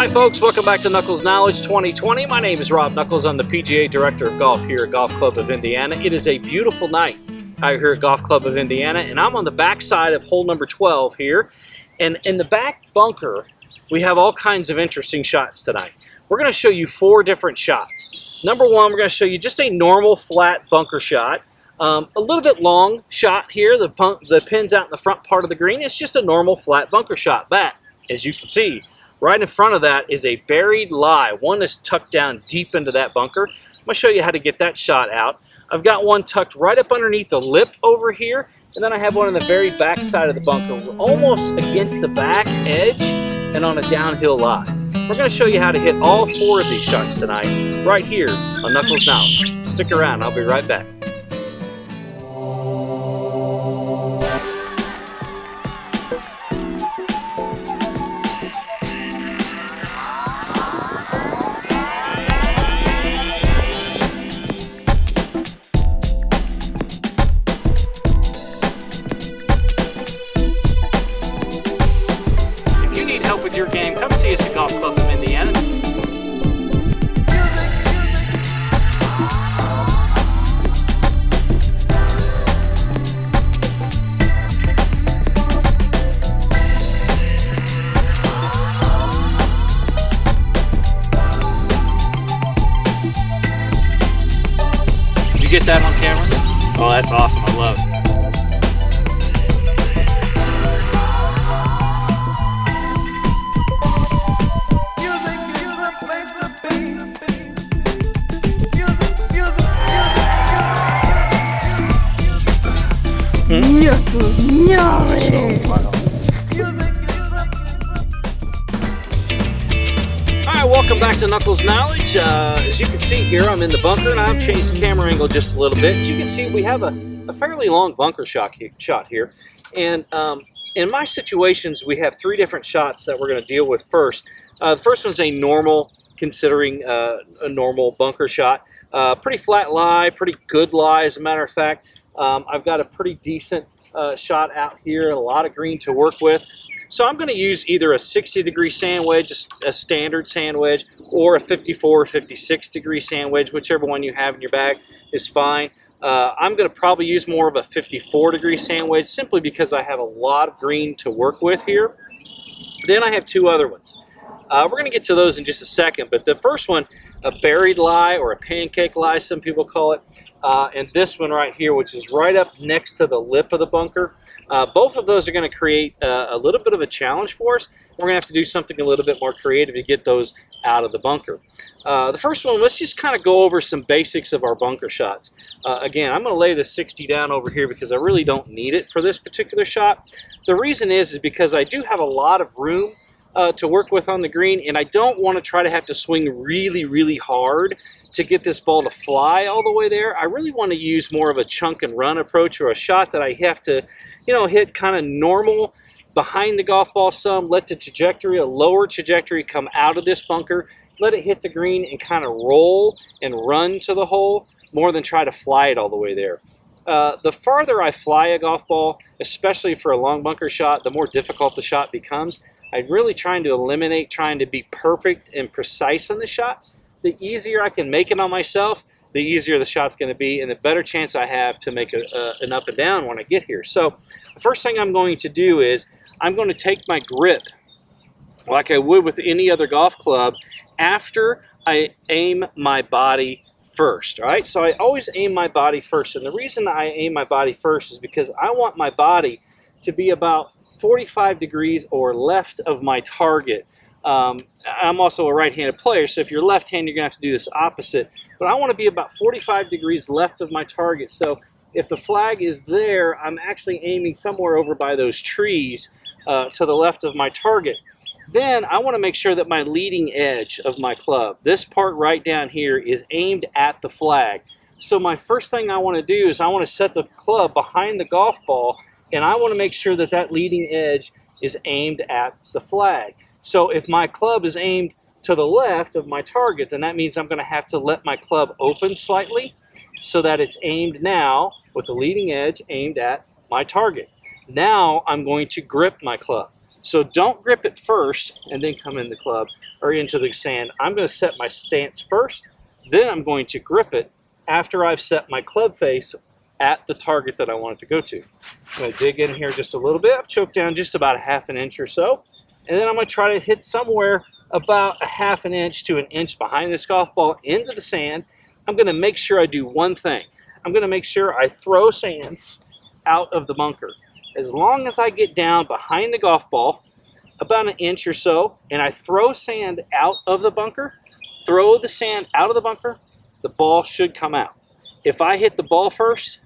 Hi folks, welcome back to Knuckles Knowledge 2020. My name is Rob Knuckles. I'm the PGA Director of Golf here at Golf Club of Indiana. It is a beautiful night out here at Golf Club of Indiana, and I'm on the back side of hole number 12 here. And in the back bunker, we have all kinds of interesting shots tonight. We're going to show you 4 different shots. Number 1, we're going to show you just a normal flat bunker shot. A little bit long shot here. The pin's out in the front part of the green. It's just a normal flat bunker shot. But, as you can see, right in front of that is a buried lie. One is tucked down deep into that bunker. I'm going to show you how to get that shot out. I've got one tucked right up underneath the lip over here, and then I have one on the very back side of the bunker, almost against the back edge and on a downhill lie. We're going to show you how to hit all 4 of these shots tonight, right here on Knuckles Knowledge. Stick around, I'll be right back. Help with your game, come see us at Golf Club of Indiana. Did you get that on camera? Oh, that's awesome. I love it. Knuckles Knowledge! Alright, welcome back to Knuckles Knowledge. As you can see here, I'm in the bunker, and I've changed camera angle just a little bit. As you can see, we have a fairly long bunker shot here. And in my situations, we have 3 different shots that we're going to deal with first. The first one's a normal, considering a normal bunker shot. Pretty flat lie, pretty good lie, as a matter of fact. I've got a pretty decent shot out here, a lot of green to work with. So I'm going to use either a 60-degree sand wedge, a standard sand wedge, or a 54 or 56-degree sand wedge, whichever one you have in your bag is fine. I'm going to probably use more of a 54-degree sand wedge simply because I have a lot of green to work with here. Then I have 2 other ones. We're going to get to those in just a second, but the first one, a buried lie or a pancake lie, some people call it, and this one right here, which is right up next to the lip of the bunker. Both of those are going to create a little bit of a challenge for us. We're going to have to do something a little bit more creative to get those out of the bunker. The first one, let's just kind of go over some basics of our bunker shots. Again, I'm going to lay the 60 down over here because I really don't need it for this particular shot. The reason is because I do have a lot of room to work with on the green, and I don't want to try to have to swing really, really hard to get this ball to fly all the way there. I really want to use more of a chunk and run approach, or a shot that I have to, hit kind of normal behind the golf ball some, let the trajectory, a lower trajectory, come out of this bunker, let it hit the green and kind of roll and run to the hole more than try to fly it all the way there. The farther I fly a golf ball, especially for a long bunker shot, the more difficult the shot becomes. I'm really trying to eliminate trying to be perfect and precise on the shot. The easier I can make it on myself, the easier the shot's going to be, and the better chance I have to make an up and down when I get here. So the first thing I'm going to do is I'm going to take my grip like I would with any other golf club after I aim my body first. All right, so I always aim my body first, and the reason I aim my body first is because I want my body to be about 45 degrees or left of my target. I'm also a right-handed player, so if you're left-handed, you're going to have to do this opposite. But I want to be about 45 degrees left of my target. So if the flag is there, I'm actually aiming somewhere over by those trees to the left of my target. Then I want to make sure that my leading edge of my club, this part right down here, is aimed at the flag. So my first thing I want to do is I want to set the club behind the golf ball, and I want to make sure that that leading edge is aimed at the flag. So if my club is aimed to the left of my target, then that means I'm going to have to let my club open slightly so that it's aimed now with the leading edge aimed at my target. Now I'm going to grip my club. So don't grip it first and then come in the club. or into the sand, I'm going to set my stance first, then I'm going to grip it after I've set my club face at the target that I want it to go to. I'm going to dig in here just a little bit. I've choked down just about a half an inch or so, and then I'm going to try to hit somewhere about a half an inch to an inch behind this golf ball into the sand. I'm going to make sure I do one thing. I'm going to make sure I throw sand out of the bunker. As long as I get down behind the golf ball about an inch or so and I throw sand out of the bunker, throw the sand out of the bunker, the ball should come out. If I hit the ball first,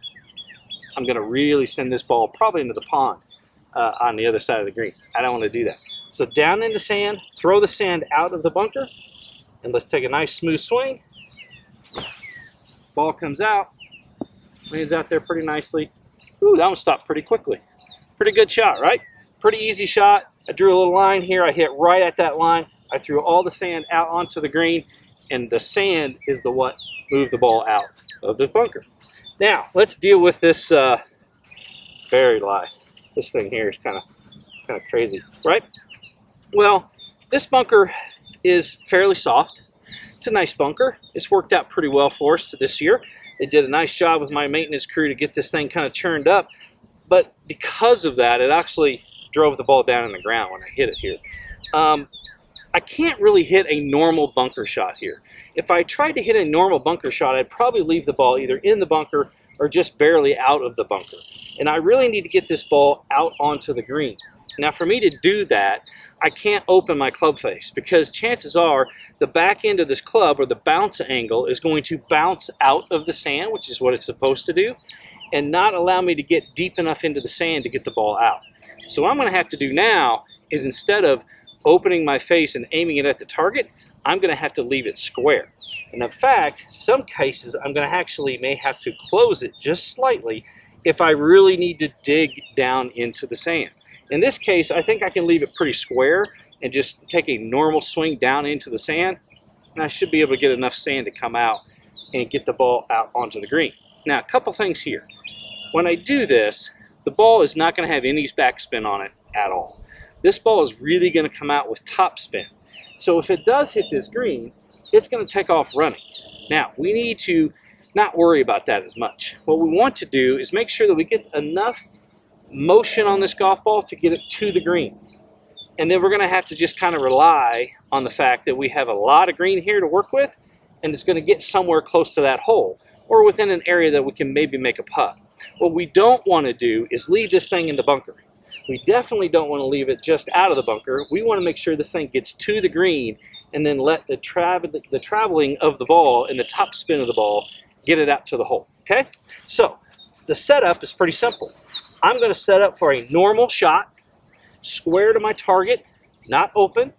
I'm going to really send this ball probably into the pond on the other side of the green. I don't want to do that. So down in the sand, throw the sand out of the bunker, and let's take a nice smooth swing. Ball comes out, lands out there pretty nicely. Ooh, that one stopped pretty quickly. Pretty good shot, right? Pretty easy shot. I drew a little line here. I hit right at that line. I threw all the sand out onto the green, and the sand is the what moved the ball out of the bunker. Now, let's deal with this buried lie. This thing here is kind of crazy, right? Well, this bunker is fairly soft. It's a nice bunker. It's worked out pretty well for us this year. They did a nice job with my maintenance crew to get this thing kind of churned up. But because of that, it actually drove the ball down in the ground when I hit it here. I can't really hit a normal bunker shot here. If I tried to hit a normal bunker shot, I'd probably leave the ball either in the bunker or just barely out of the bunker. And I really need to get this ball out onto the green. Now, for me to do that, I can't open my club face because chances are the back end of this club or the bounce angle is going to bounce out of the sand, which is what it's supposed to do, and not allow me to get deep enough into the sand to get the ball out. So what I'm going to have to do now is, instead of opening my face and aiming it at the target, I'm going to have to leave it square. And in fact, some cases I'm going to actually may have to close it just slightly if I really need to dig down into the sand. In this case, I think I can leave it pretty square and just take a normal swing down into the sand, and I should be able to get enough sand to come out and get the ball out onto the green. Now, a couple things here. When I do this, the ball is not going to have any backspin on it at all. This ball is really going to come out with top spin. So if it does hit this green, it's going to take off running. Now, we need to not worry about that as much. What we want to do is make sure that we get enough motion on this golf ball to get it to the green. And then we're going to have to just kind of rely on the fact that we have a lot of green here to work with, and it's going to get somewhere close to that hole or within an area that we can maybe make a putt. What we don't want to do is leave this thing in the bunker. We definitely don't want to leave it just out of the bunker. We want to make sure this thing gets to the green and then let the traveling of the ball and the top spin of the ball get it out to the hole. Okay? So the setup is pretty simple. I'm going to set up for a normal shot, square to my target, not open,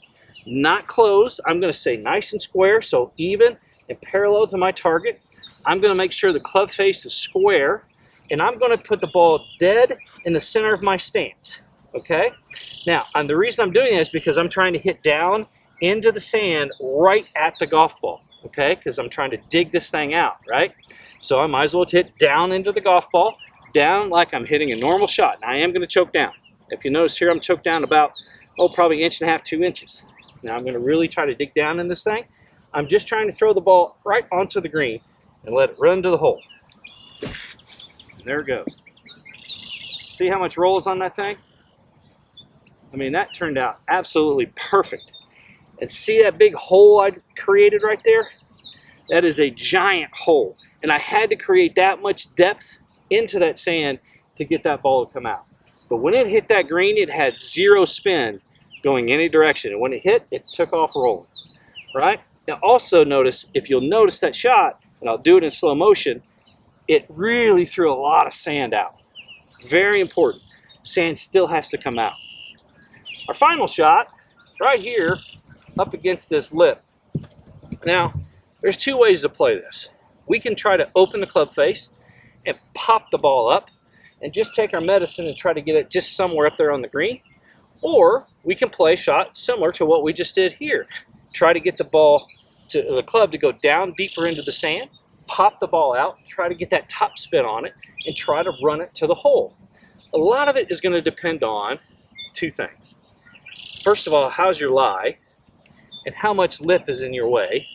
not closed. I'm going to stay nice and square, so even and parallel to my target. I'm going to make sure the club face is square, and I'm going to put the ball dead in the center of my stance. Okay? Now, the reason I'm doing this is because I'm trying to hit down into the sand right at the golf ball. Okay? Because I'm trying to dig this thing out, right? So I might as well hit down into the golf ball, down like I'm hitting a normal shot. And I am going to choke down. If you notice here, I'm choked down about, probably 1.5 inches, 2 inches. Now I'm going to really try to dig down in this thing. I'm just trying to throw the ball right onto the green and let it run to the hole. And there it goes. See how much roll is on that thing? I mean, that turned out absolutely perfect. And see that big hole I created right there? That is a giant hole. And I had to create that much depth into that sand to get that ball to come out. But when it hit that green, it had zero spin going any direction. And when it hit, it took off rolling, right? Now also notice, if you'll notice that shot, and I'll do it in slow motion, it really threw a lot of sand out. Very important. Sand still has to come out. Our final shot, right here, up against this lip. Now, there's two ways to play this. We can try to open the club face and pop the ball up and just take our medicine and try to get it just somewhere up there on the green. Or we can play a shot similar to what we just did here. Try to get the ball, to the club, to go down deeper into the sand, pop the ball out, try to get that top spin on it, and try to run it to the hole. A lot of it is going to depend on two things. First of all, how's your lie? and how much lip is in your way.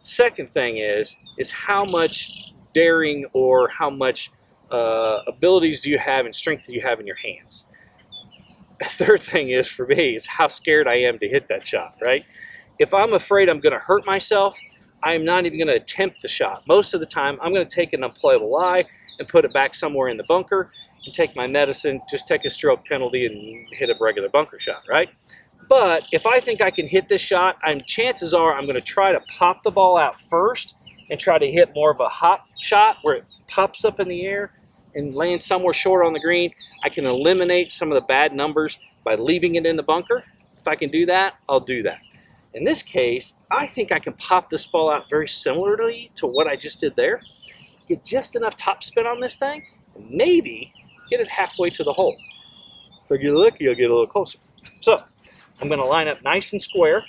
Second thing is how much daring or how much abilities do you have and strength do you have in your hands. Third thing is, for me, is how scared I am to hit that shot, right? If I'm afraid I'm going to hurt myself, I am not even going to attempt the shot. Most of the time, I'm going to take an unplayable lie and put it back somewhere in the bunker and take my medicine, just take a stroke penalty and hit a regular bunker shot, right? But if I think I can hit this shot, chances are I'm going to try to pop the ball out first and try to hit more of a hop shot where it pops up in the air and lands somewhere short on the green. I can eliminate some of the bad numbers by leaving it in the bunker. If I can do that, I'll do that. In this case, I think I can pop this ball out very similarly to what I just did there. Get just enough topspin on this thing, and maybe get it halfway to the hole. If I get lucky, I'll get a little closer. So, I'm going to line up nice and square.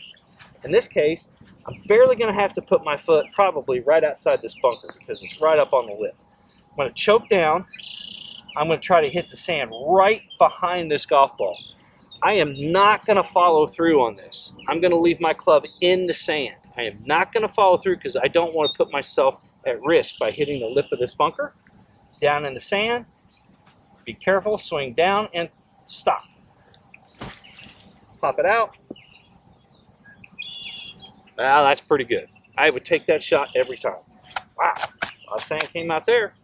In this case, I'm barely going to have to put my foot probably right outside this bunker because it's right up on the lip. I'm going to choke down. I'm going to try to hit the sand right behind this golf ball. I am not going to follow through on this. I'm going to leave my club in the sand. I am not going to follow through because I don't want to put myself at risk by hitting the lip of this bunker. Down in the sand. Be careful, swing down and stop. Pop it out. Well, that's pretty good. I would take that shot every time. Wow, a lot of sand came out there.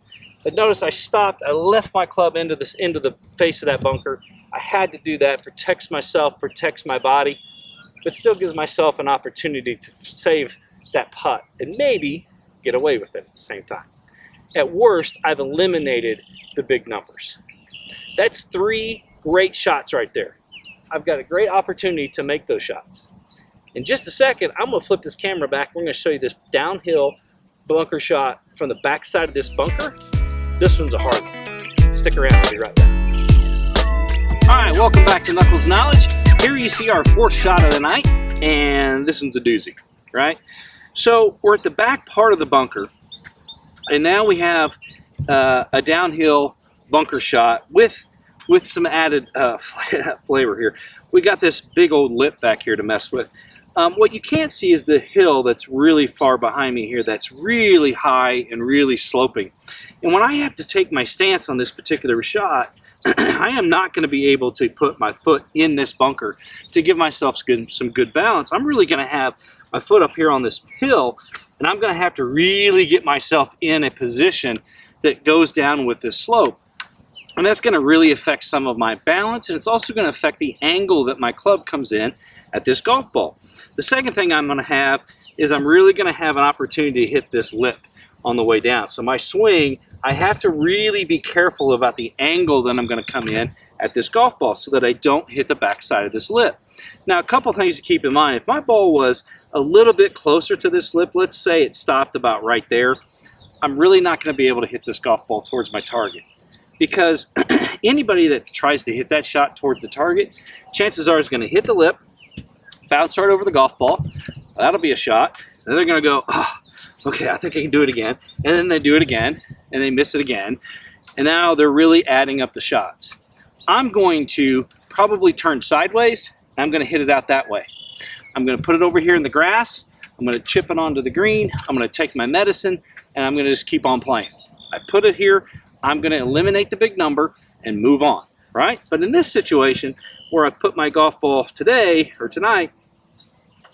But notice I stopped, I left my club into the face of that bunker. I had to do that, protects myself, protects my body, but still gives myself an opportunity to save that putt and maybe get away with it at the same time. At worst, I've eliminated the big numbers. That's 3 great shots right there. I've got a great opportunity to make those shots. In just a second, I'm going to flip this camera back. We're going to show you this downhill bunker shot from the back side of this bunker. This one's a hard one. Stick around, I'll be right back. Alright, welcome back to Knuckles Knowledge. Here you see our 4th shot of the night, and this one's a doozy, right? So we're at the back part of the bunker, and now we have a downhill bunker shot with some added flavor here. We got this big old lip back here to mess with. What you can't see is the hill that's really far behind me here that's really high and really sloping. And when I have to take my stance on this particular shot, I am not going to be able to put my foot in this bunker to give myself some good balance. I'm really going to have my foot up here on this hill, and I'm going to have to really get myself in a position that goes down with this slope. And that's going to really affect some of my balance, and it's also going to affect the angle that my club comes in at this golf ball. The second thing I'm going to have is I'm really going to have an opportunity to hit this lip on the way down. So my swing, I have to really be careful about the angle that I'm going to come in at this golf ball so that I don't hit the backside of this lip. Now, a couple things to keep in mind. If my ball was a little bit closer to this lip, let's say it stopped about right there, I'm really not going to be able to hit this golf ball towards my target. Because anybody that tries to hit that shot towards the target, chances are is going to hit the lip, bounce right over the golf ball. That'll be a shot. And they're going to go, oh, okay, I think I can do it again. And then they do it again, and they miss it again. And now they're really adding up the shots. I'm going to probably turn sideways, and I'm going to hit it out that way. I'm going to put it over here in the grass. I'm going to chip it onto the green. I'm going to take my medicine, and I'm going to just keep on playing. I put it here. I'm going to eliminate the big number and move on, right? But in this situation, where I've put my golf ball today or tonight,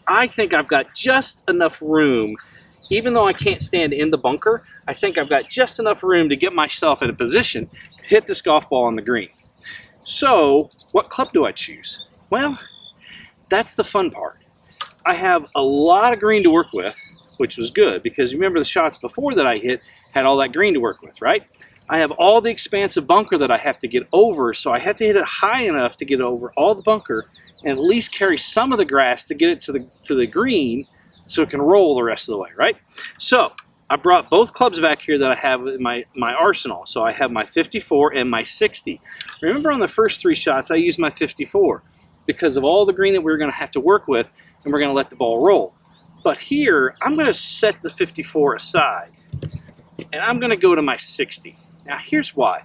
I think I've got just enough room. Even though I can't stand in the bunker, I think I've got just enough room to get myself in a position to hit this golf ball on the green. So, what club do I choose? Well, that's the fun part. I have a lot of green to work with, which was good, because remember the shots before that I hit had all that green to work with, right? I have all the expansive bunker that I have to get over, so I have to hit it high enough to get over all the bunker and at least carry some of the grass to get it to the green so it can roll the rest of the way, right? So I brought both clubs back here that I have in my arsenal. So I have my 54 and my 60. Remember on the first 3 shots, I used my 54 because of all the green that we were going to have to work with, and we're going to let the ball roll. But here, I'm going to set the 54 aside, and I'm going to go to my 60. Now, here's why.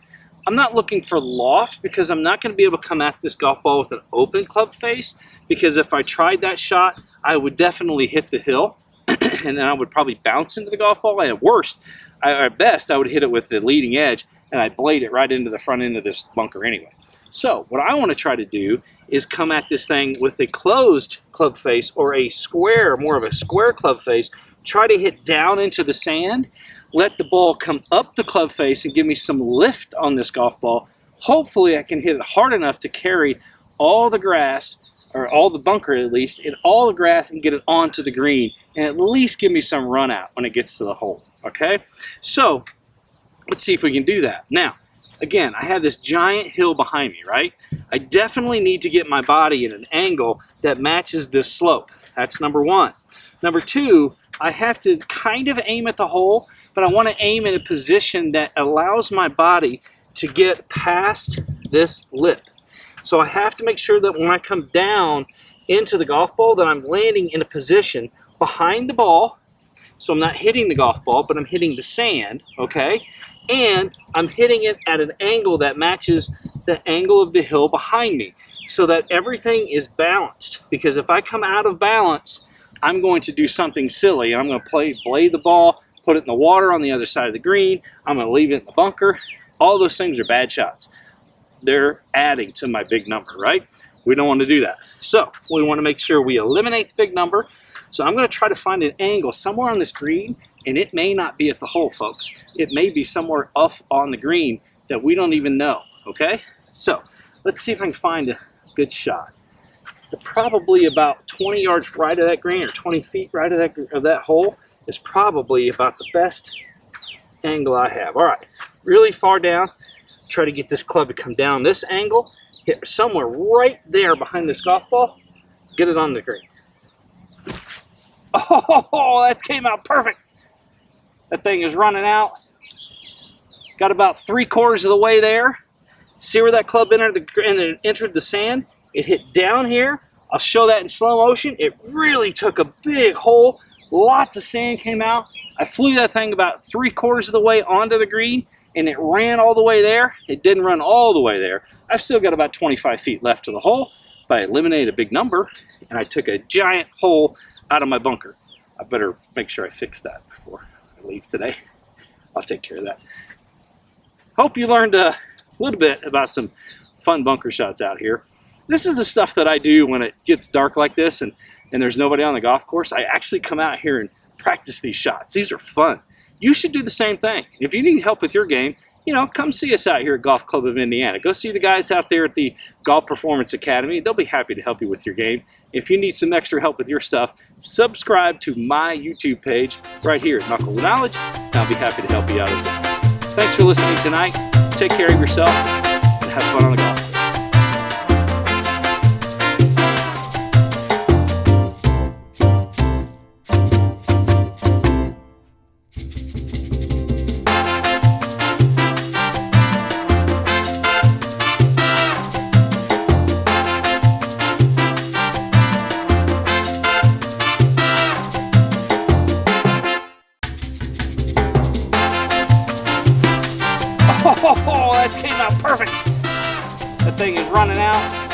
I'm not looking for loft because I'm not going to be able to come at this golf ball with an open club face, because if I tried that shot, I would definitely hit the hill and then I would probably bounce into the golf ball. And at best, I would hit it with the leading edge and I'd blade it right into the front end of this bunker anyway. So what I want to try to do is come at this thing with a closed club face or a square, more of a square club face, try to hit down into the sand, let the ball come up the club face and give me some lift on this golf ball. Hopefully I can hit it hard enough to carry all the grass, or all the bunker at least, and all the grass, and get it onto the green, and at least give me some run out when it gets to the hole, okay? So let's see if we can do that. Now, again, I have this giant hill behind me, right? I definitely need to get my body at an angle that matches this slope. That's number one. Number two, I have to kind of aim at the hole, but I want to aim in a position that allows my body to get past this lip. So I have to make sure that when I come down into the golf ball that I'm landing in a position behind the ball, so I'm not hitting the golf ball, but I'm hitting the sand, okay? And I'm hitting it at an angle that matches the angle of the hill behind me, so that everything is balanced. Because if I come out of balance, I'm going to do something silly. I'm going to blade the ball, put it in the water on the other side of the green. I'm going to leave it in the bunker. All those things are bad shots. They're adding to my big number, right? We don't want to do that. So we want to make sure we eliminate the big number. So I'm going to try to find an angle somewhere on this green, and it may not be at the hole, folks. It may be somewhere off on the green that we don't even know, okay? So let's see if I can find a good shot. Probably about 20 yards right of that green, or 20 feet right of that hole is probably about the best angle I have. All right, really far down. Try to get this club to come down this angle, hit somewhere right there behind this golf ball, get it on the green. Oh, that came out perfect. That thing is running out. Got about 3/4 of the way there. See where that club entered the sand? It hit down here. I'll show that in slow motion. It really took a big hole. Lots of sand came out. I flew that thing about 3/4 of the way onto the green, and it ran all the way there. It didn't run all the way there. I've still got about 25 feet left to the hole, but I eliminated a big number, and I took a giant hole out of my bunker. I better make sure I fix that before I leave today. I'll take care of that. Hope you learned a little bit about some fun bunker shots out here. This is the stuff that I do when it gets dark like this and there's nobody on the golf course. I actually come out here and practice these shots. These are fun. You should do the same thing. If you need help with your game, you know, come see us out here at Golf Club of Indiana. Go see the guys out there at the Golf Performance Academy. They'll be happy to help you with your game. If you need some extra help with your stuff, subscribe to my YouTube page right here at Knuckles of Knowledge, and I'll be happy to help you out as well. Thanks for listening tonight. Take care of yourself and have fun on the golf course. Oh, that came out perfect. That thing is running out.